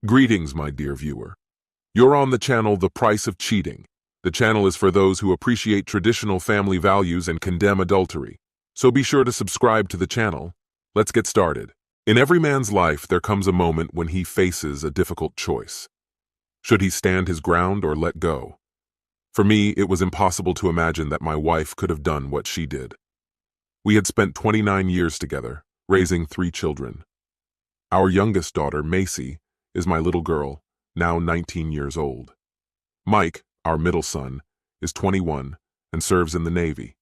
Greetings, my dear viewer. You're on the channel The Price of Cheating. The channel is for those who appreciate traditional family values and condemn adultery. So be sure to subscribe to the channel. Let's get started. In every man's life, there comes a moment when he faces a difficult choice. Should he stand his ground or let go? For me, it was impossible to imagine that my wife could have done what she did. We had spent 29 years together, raising 3 children. Our youngest daughter, Macy, is my little girl, now 19 years old. Mike, our middle son, is 21 and serves in the Navy.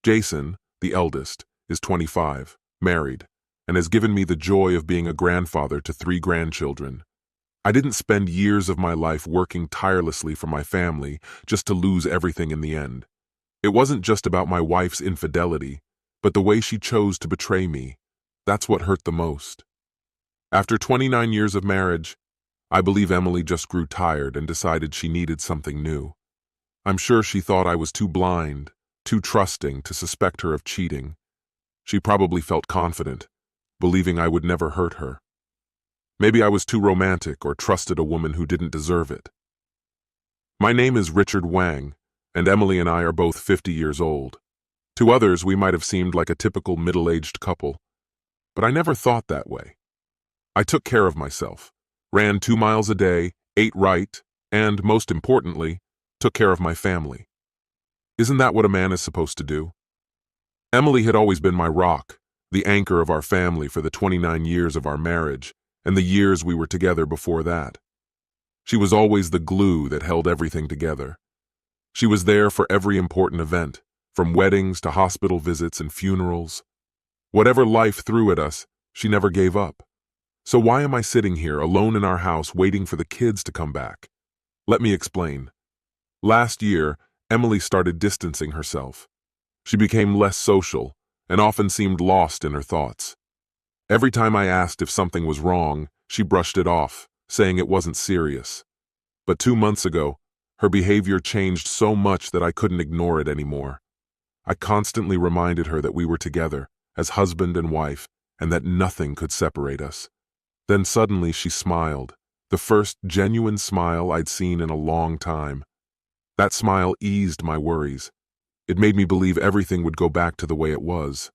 Jason, the eldest, is 25, married, and has given me the joy of being a grandfather to 3 grandchildren. I didn't spend years of my life working tirelessly for my family just to lose everything in the end. It wasn't just about my wife's infidelity, but the way she chose to betray me. That's what hurt the most. After 29 years of marriage, I believe Emily just grew tired and decided she needed something new. I'm sure she thought I was too blind, too trusting to suspect her of cheating. She probably felt confident, believing I would never hurt her. Maybe I was too romantic or trusted a woman who didn't deserve it. My name is Richard Wang, and Emily and I are both 50 years old. To others, we might have seemed like a typical middle-aged couple, but I never thought that way. I took care of myself, ran 2 miles a day, ate right, and, most importantly, took care of my family. Isn't that what a man is supposed to do? Emily had always been my rock, the anchor of our family for the 29 years of our marriage, and the years we were together before that. She was always the glue that held everything together. She was there for every important event, from weddings to hospital visits and funerals. Whatever life threw at us, she never gave up. So why am I sitting here alone in our house waiting for the kids to come back? Let me explain. Last year, Emily started distancing herself. She became less social and often seemed lost in her thoughts. Every time I asked if something was wrong, she brushed it off, saying it wasn't serious. But 2 months ago, her behavior changed so much that I couldn't ignore it anymore. I constantly reminded her that we were together, as husband and wife, and that nothing could separate us. Then suddenly she smiled, the first genuine smile I'd seen in a long time. That smile eased my worries. It made me believe everything would go back to the way it was.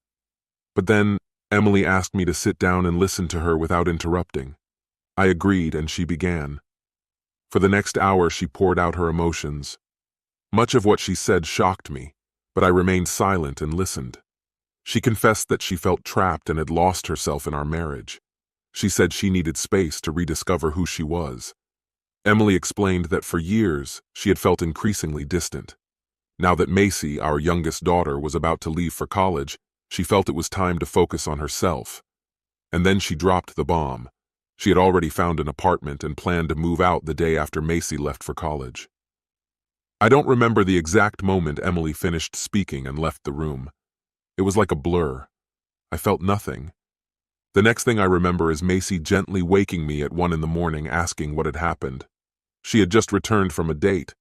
But then Emily asked me to sit down and listen to her without interrupting. I agreed, and she began. For the next hour, she poured out her emotions. Much of what she said shocked me, but I remained silent and listened. She confessed that she felt trapped and had lost herself in our marriage. She said she needed space to rediscover who she was. Emily explained that for years, she had felt increasingly distant. Now that Macy, our youngest daughter, was about to leave for college, she felt it was time to focus on herself. And then she dropped the bomb. She had already found an apartment and planned to move out the day after Macy left for college. I don't remember the exact moment Emily finished speaking and left the room. It was like a blur. I felt nothing. The next thing I remember is Macy gently waking me at 1 in the morning asking what had happened. She had just returned from a date.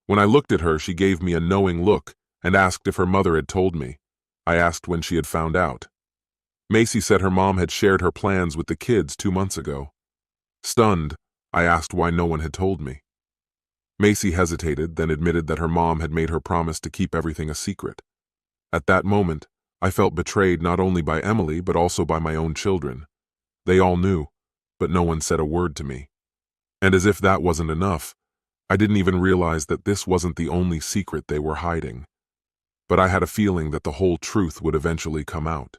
When I looked at her, she gave me a knowing look and asked if her mother had told me. I asked when she had found out. Macy said her mom had shared her plans with the kids 2 months ago. Stunned, I asked why no one had told me. Macy hesitated, then admitted that her mom had made her promise to keep everything a secret. At that moment, I felt betrayed not only by Emily but also by my own children. They all knew, but no one said a word to me. And as if that wasn't enough, I didn't even realize that this wasn't the only secret they were hiding. But I had a feeling that the whole truth would eventually come out.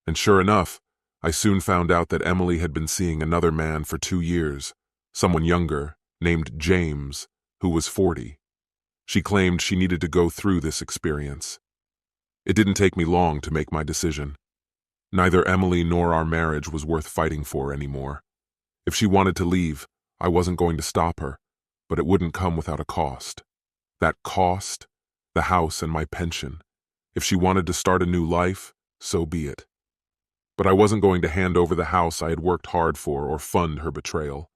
And sure enough, I soon found out that Emily had been seeing another man for 2 years, someone younger, named James, who was 40. She claimed she needed to go through this experience. It didn't take me long to make my decision. Neither Emily nor our marriage was worth fighting for anymore. If she wanted to leave, I wasn't going to stop her, but it wouldn't come without a cost. That cost? The house and my pension. If she wanted to start a new life, so be it. But I wasn't going to hand over the house I had worked hard for or fund her betrayal.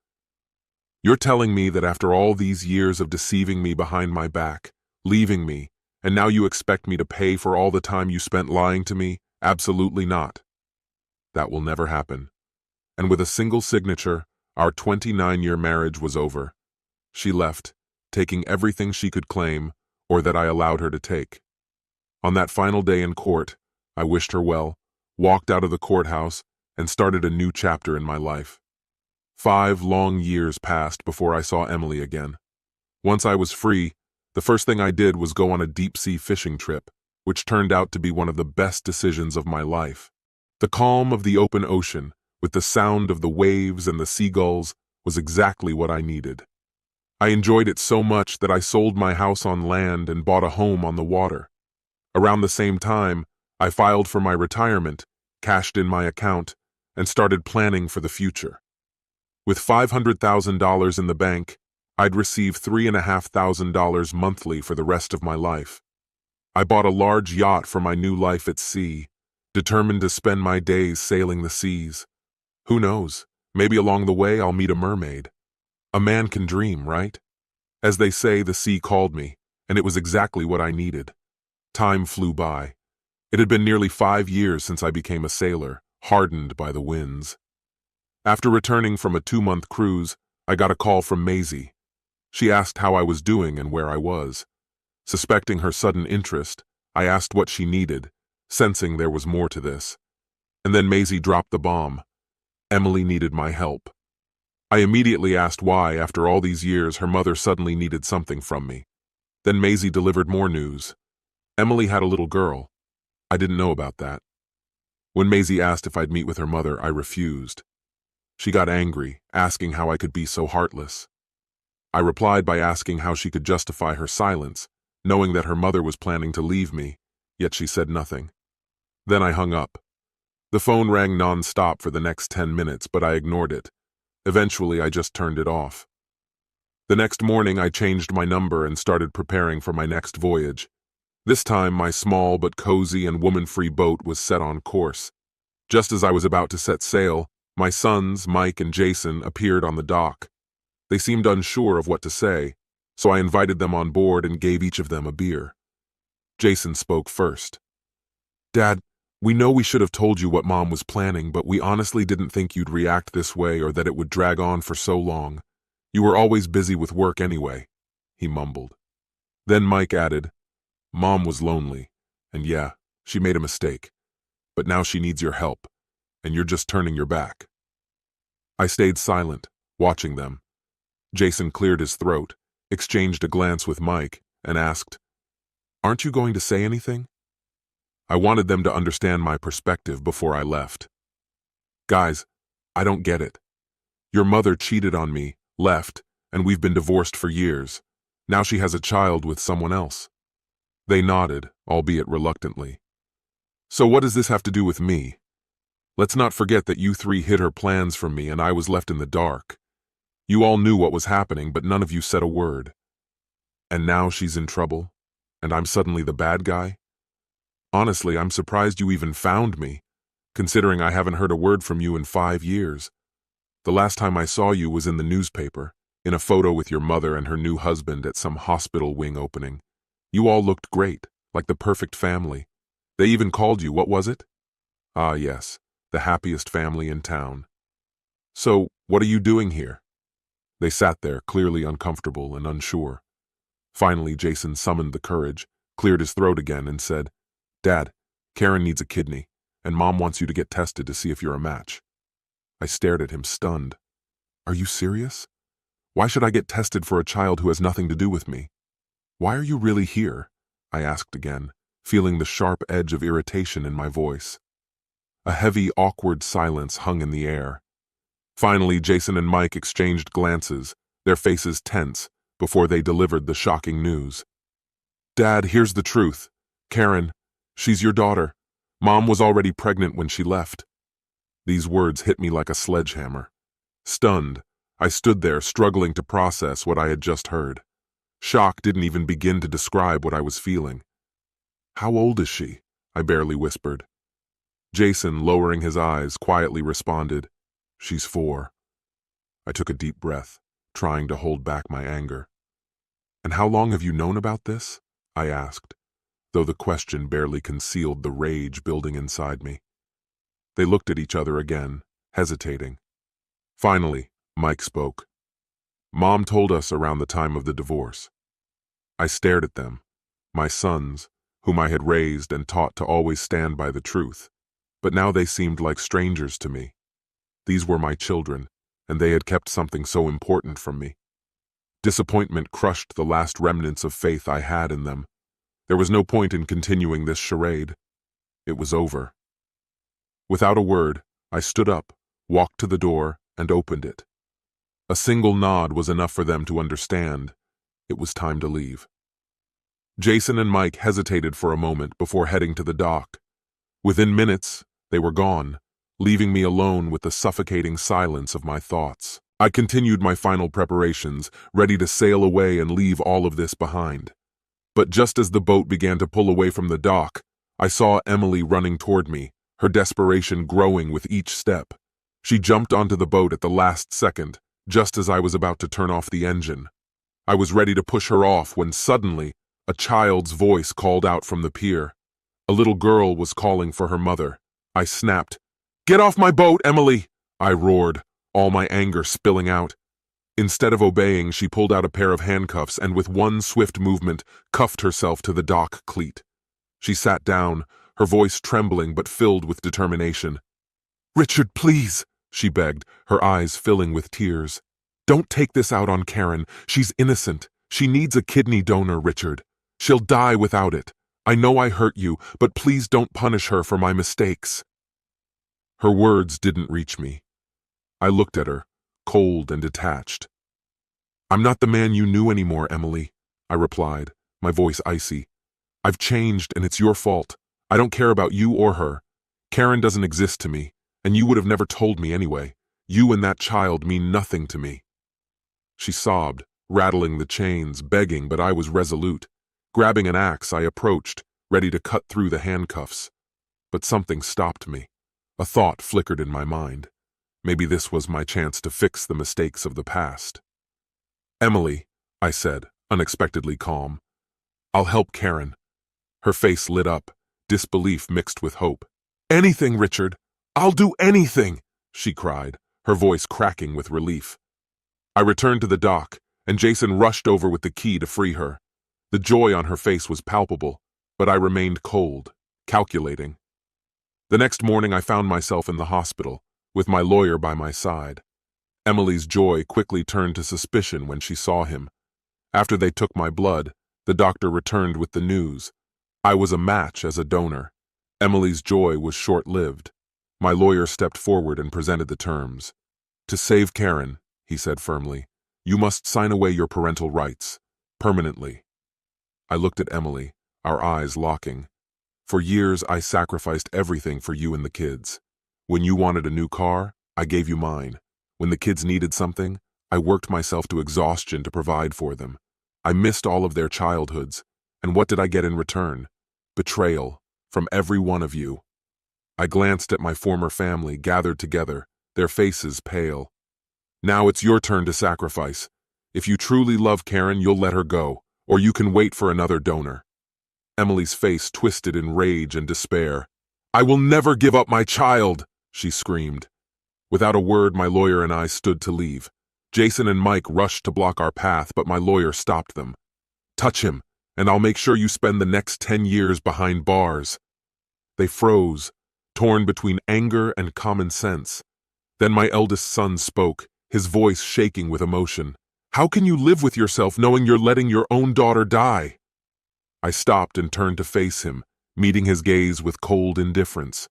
You're telling me that after all these years of deceiving me behind my back, leaving me, and now you expect me to pay for all the time you spent lying to me? Absolutely not. That will never happen. And with a single signature, Our 29-year marriage was over. She left, taking everything she could claim or that I allowed her to take. On that final day in court, I wished her well, walked out of the courthouse, and started a new chapter in my life. 5 long years passed before I saw Emily again. Once I was free, the first thing I did was go on a deep-sea fishing trip, which turned out to be one of the best decisions of my life. The calm of the open ocean, with the sound of the waves and the seagulls, was exactly what I needed. I enjoyed it so much that I sold my house on land and bought a home on the water. Around the same time, I filed for my retirement, cashed in my account, and started planning for the future. With $500,000 in the bank, I'd receive $3,500 monthly for the rest of my life. I bought a large yacht for my new life at sea, determined to spend my days sailing the seas. Who knows, maybe along the way I'll meet a mermaid. A man can dream, right? As they say, the sea called me, and it was exactly what I needed. Time flew by. It had been nearly 5 years since I became a sailor, hardened by the winds. After returning from a 2-month cruise, I got a call from Maisie. She asked how I was doing and where I was. Suspecting her sudden interest, I asked what she needed, sensing there was more to this. And then Maisie dropped the bomb. Emily needed my help. I immediately asked why, after all these years, her mother suddenly needed something from me. Then Maisie delivered more news. Emily had a little girl. I didn't know about that. When Maisie asked if I'd meet with her mother, I refused. She got angry, asking how I could be so heartless. I replied by asking how she could justify her silence, knowing that her mother was planning to leave me, yet she said nothing. Then I hung up. The phone rang non-stop for the next 10 minutes, but I ignored it. Eventually, I just turned it off. The next morning, I changed my number and started preparing for my next voyage. This time, my small but cozy and woman-free boat was set on course. Just as I was about to set sail, my sons, Mike and Jason, appeared on the dock. They seemed unsure of what to say, so I invited them on board and gave each of them a beer. Jason spoke first. "Dad, we know we should have told you what Mom was planning, but we honestly didn't think you'd react this way or that it would drag on for so long. You were always busy with work anyway," he mumbled. Then Mike added, "Mom was lonely, and yeah, she made a mistake. But now she needs your help, and you're just turning your back." I stayed silent, watching them. Jason cleared his throat, exchanged a glance with Mike, and asked, "Aren't you going to say anything?" I wanted them to understand my perspective before I left. "Guys, I don't get it. Your mother cheated on me, left, and we've been divorced for years. Now she has a child with someone else." They nodded, albeit reluctantly. "So what does this have to do with me? Let's not forget that you 3 hid her plans from me and I was left in the dark. You all knew what was happening, but none of you said a word. And now she's in trouble, and I'm suddenly the bad guy? Honestly, I'm surprised you even found me, considering I haven't heard a word from you in 5 years. The last time I saw you was in the newspaper, in a photo with your mother and her new husband at some hospital wing opening. You all looked great, like the perfect family. They even called you, what was it? Ah, yes, the happiest family in town. So, what are you doing here?" They sat there, clearly uncomfortable and unsure. Finally, Jason summoned the courage, cleared his throat again, and said, "Dad, Karen needs a kidney, and Mom wants you to get tested to see if you're a match." I stared at him, stunned. "Are you serious? Why should I get tested for a child who has nothing to do with me? Why are you really here?" I asked again, feeling the sharp edge of irritation in my voice. A heavy, awkward silence hung in the air. Finally, Jason and Mike exchanged glances, their faces tense, before they delivered the shocking news. "Dad, here's the truth. Karen, she's your daughter. Mom was already pregnant when she left." These words hit me like a sledgehammer. Stunned, I stood there struggling to process what I had just heard. Shock didn't even begin to describe what I was feeling. "How old is she?" I barely whispered. Jason, lowering his eyes, quietly responded, "She's 4. I took a deep breath, trying to hold back my anger. "And how long have you known about this?" I asked, though the question barely concealed the rage building inside me. They looked at each other again, hesitating. Finally, Mike spoke. Mom told us around the time of the divorce. I stared at them, my sons, whom I had raised and taught to always stand by the truth, but now they seemed like strangers to me. These were my children, and they had kept something so important from me. Disappointment crushed the last remnants of faith I had in them. There was no point in continuing this charade. It was over. Without a word, I stood up, walked to the door, and opened it. A single nod was enough for them to understand. It was time to leave. Jason and Mike hesitated for a moment before heading to the dock. Within minutes, they were gone, leaving me alone with the suffocating silence of my thoughts. I continued my final preparations, ready to sail away and leave all of this behind. But just as the boat began to pull away from the dock, I saw Emily running toward me, her desperation growing with each step. She jumped onto the boat at the last second, just as I was about to turn off the engine. I was ready to push her off when suddenly, a child's voice called out from the pier. A little girl was calling for her mother. I snapped. "Get off my boat, Emily!" I roared, all my anger spilling out. Instead of obeying, she pulled out a pair of handcuffs and with one swift movement, cuffed herself to the dock cleat. She sat down, her voice trembling but filled with determination. "Richard, please," she begged, her eyes filling with tears. "Don't take this out on Karen. She's innocent. She needs a kidney donor, Richard. She'll die without it. I know I hurt you, but please don't punish her for my mistakes." Her words didn't reach me. I looked at her, cold and detached. "I'm not the man you knew anymore, Emily," I replied, my voice icy. "I've changed and it's your fault. I don't care about you or her. Karen doesn't exist to me, and you would have never told me anyway. You and that child mean nothing to me." She sobbed, rattling the chains, begging, but I was resolute. Grabbing an axe, I approached, ready to cut through the handcuffs. But something stopped me. A thought flickered in my mind. Maybe this was my chance to fix the mistakes of the past. "Emily," I said, unexpectedly calm. "I'll help Karen." Her face lit up, disbelief mixed with hope. "Anything, Richard! I'll do anything!" she cried, her voice cracking with relief. I returned to the dock, and Jason rushed over with the key to free her. The joy on her face was palpable, but I remained cold, calculating. The next morning I found myself in the hospital, with my lawyer by my side. Emily's joy quickly turned to suspicion when she saw him. After they took my blood, the doctor returned with the news. I was a match as a donor. Emily's joy was short-lived. My lawyer stepped forward and presented the terms. "To save Karen," he said firmly, "you must sign away your parental rights, permanently." I looked at Emily, our eyes locking. "For years I sacrificed everything for you and the kids. When you wanted a new car, I gave you mine. When the kids needed something, I worked myself to exhaustion to provide for them. I missed all of their childhoods, and what did I get in return? Betrayal, from every one of you." I glanced at my former family gathered together, their faces pale. "Now it's your turn to sacrifice. If you truly love Karen, you'll let her go, or you can wait for another donor." Emily's face twisted in rage and despair. "I will never give up my child!" she screamed. Without a word, my lawyer and I stood to leave. Jason and Mike rushed to block our path, but my lawyer stopped them. "Touch him, and I'll make sure you spend the next 10 years behind bars." They froze, torn between anger and common sense. Then my eldest son spoke, his voice shaking with emotion. "How can you live with yourself knowing you're letting your own daughter die?" I stopped and turned to face him, meeting his gaze with cold indifference.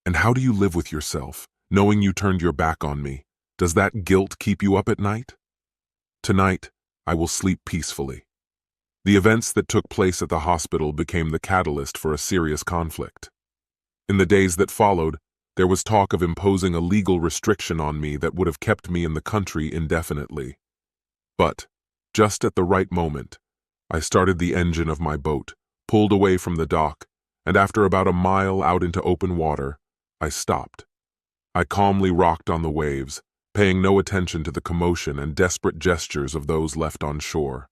"And how do you live with yourself, knowing you turned your back on me? Does that guilt keep you up at night?" "Tonight, I will sleep peacefully." The events that took place at the hospital became the catalyst for a serious conflict. In the days that followed, there was talk of imposing a legal restriction on me that would have kept me in the country indefinitely. But, just at the right moment, I started the engine of my boat, pulled away from the dock, and after about a mile out into open water, I stopped. I calmly rocked on the waves, paying no attention to the commotion and desperate gestures of those left on shore.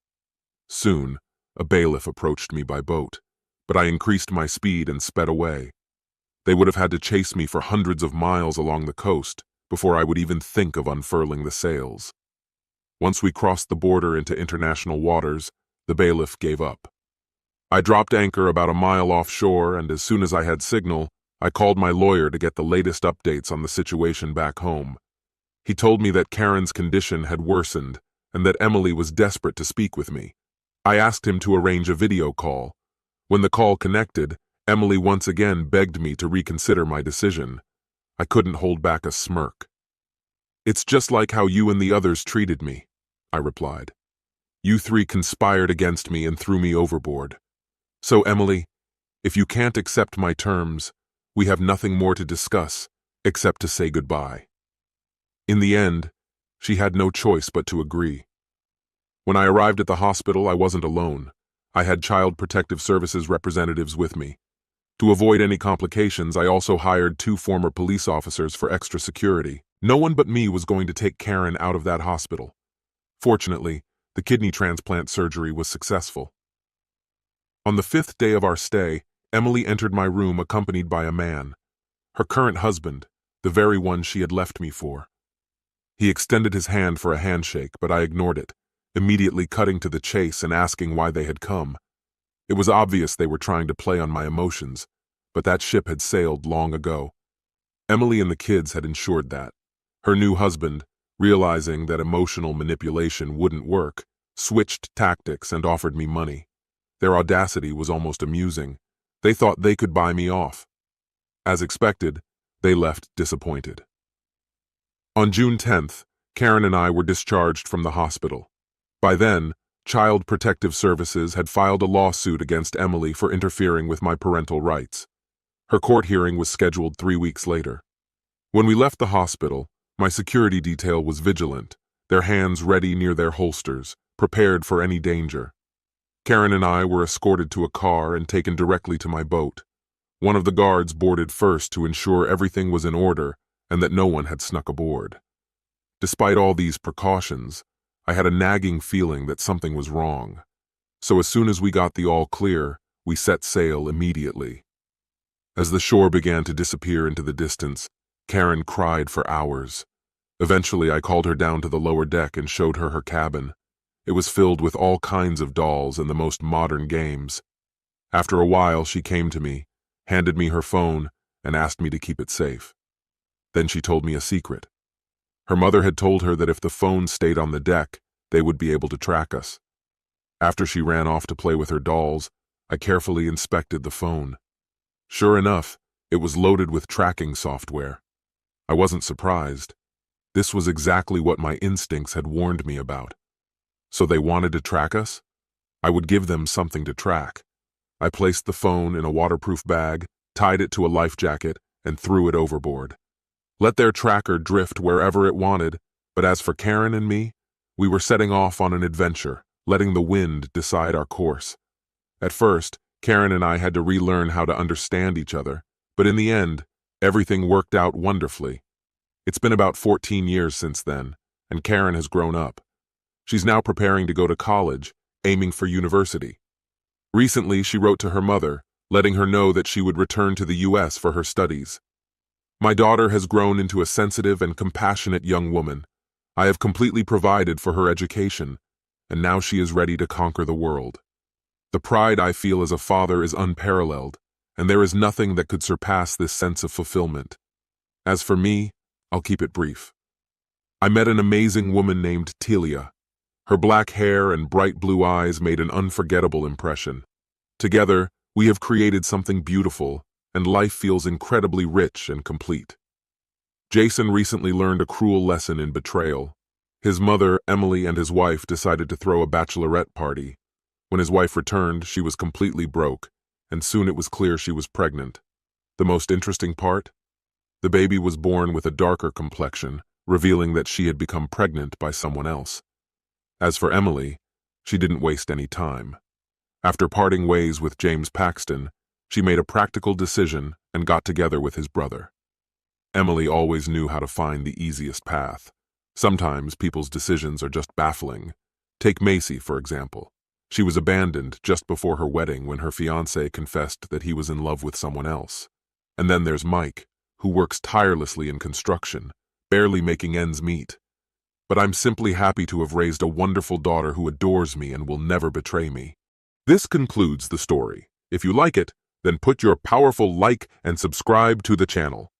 Soon, a bailiff approached me by boat, but I increased my speed and sped away. They would have had to chase me for hundreds of miles along the coast, before I would even think of unfurling the sails. Once we crossed the border into international waters, the bailiff gave up. I dropped anchor about a mile offshore, and as soon as I had signal, I called my lawyer to get the latest updates on the situation back home. He told me that Karen's condition had worsened and that Emily was desperate to speak with me. I asked him to arrange a video call. When the call connected, Emily once again begged me to reconsider my decision. I couldn't hold back a smirk. "It's just like how you and the others treated me," I replied. "You three conspired against me and threw me overboard. So, Emily, if you can't accept my terms, we have nothing more to discuss except to say goodbye." In the end, she had no choice but to agree. When I arrived at the hospital, I wasn't alone. I had Child Protective Services representatives with me. To avoid any complications, I also hired 2 former police officers for extra security. No one but me was going to take Karen out of that hospital. Fortunately, the kidney transplant surgery was successful. On the 5th day of our stay, Emily entered my room accompanied by a man, her current husband, the very one she had left me for. He extended his hand for a handshake, but I ignored it, immediately cutting to the chase and asking why they had come. It was obvious they were trying to play on my emotions, but that ship had sailed long ago. Emily and the kids had ensured that. Her new husband, realizing that emotional manipulation wouldn't work, switched tactics and offered me money. Their audacity was almost amusing. They thought they could buy me off. As expected, they left disappointed. On June 10th, Karen and I were discharged from the hospital. By then, Child Protective Services had filed a lawsuit against Emily for interfering with my parental rights. Her court hearing was scheduled 3 weeks later. When we left the hospital, my security detail was vigilant, their hands ready near their holsters, prepared for any danger. Karen and I were escorted to a car and taken directly to my boat. One of the guards boarded first to ensure everything was in order and that no one had snuck aboard. Despite all these precautions, I had a nagging feeling that something was wrong. So as soon as we got the all clear, we set sail immediately. As the shore began to disappear into the distance, Karen cried for hours. Eventually, I called her down to the lower deck and showed her her cabin. It was filled with all kinds of dolls and the most modern games. After a while, she came to me, handed me her phone, and asked me to keep it safe. Then she told me a secret. Her mother had told her that if the phone stayed on the deck, they would be able to track us. After she ran off to play with her dolls, I carefully inspected the phone. Sure enough, it was loaded with tracking software. I wasn't surprised. This was exactly what my instincts had warned me about. So they wanted to track us? I would give them something to track. I placed the phone in a waterproof bag, tied it to a life jacket, and threw it overboard. Let their tracker drift wherever it wanted, but as for Karen and me, we were setting off on an adventure, letting the wind decide our course. At first, Karen and I had to relearn how to understand each other, but in the end, everything worked out wonderfully. It's been about 14 years since then, and Karen has grown up. She's now preparing to go to college, aiming for university. Recently, she wrote to her mother, letting her know that she would return to the U.S. for her studies. My daughter has grown into a sensitive and compassionate young woman. I have completely provided for her education, and now she is ready to conquer the world. The pride I feel as a father is unparalleled, and there is nothing that could surpass this sense of fulfillment. As for me, I'll keep it brief. I met an amazing woman named Telia. Her black hair and bright blue eyes made an unforgettable impression. Together, we have created something beautiful, and life feels incredibly rich and complete. Jason recently learned a cruel lesson in betrayal. His mother, Emily, and his wife decided to throw a bachelorette party. When his wife returned, she was completely broke, and soon it was clear she was pregnant. The most interesting part? The baby was born with a darker complexion, revealing that she had become pregnant by someone else. As for Emily, she didn't waste any time. After parting ways with James Paxton, she made a practical decision and got together with his brother. Emily always knew how to find the easiest path. Sometimes people's decisions are just baffling. Take Macy, for example. She was abandoned just before her wedding when her fiancé confessed that he was in love with someone else. And then there's Mike, who works tirelessly in construction, barely making ends meet. But I'm simply happy to have raised a wonderful daughter who adores me and will never betray me. This concludes the story. If you like it, then put your powerful like and subscribe to the channel.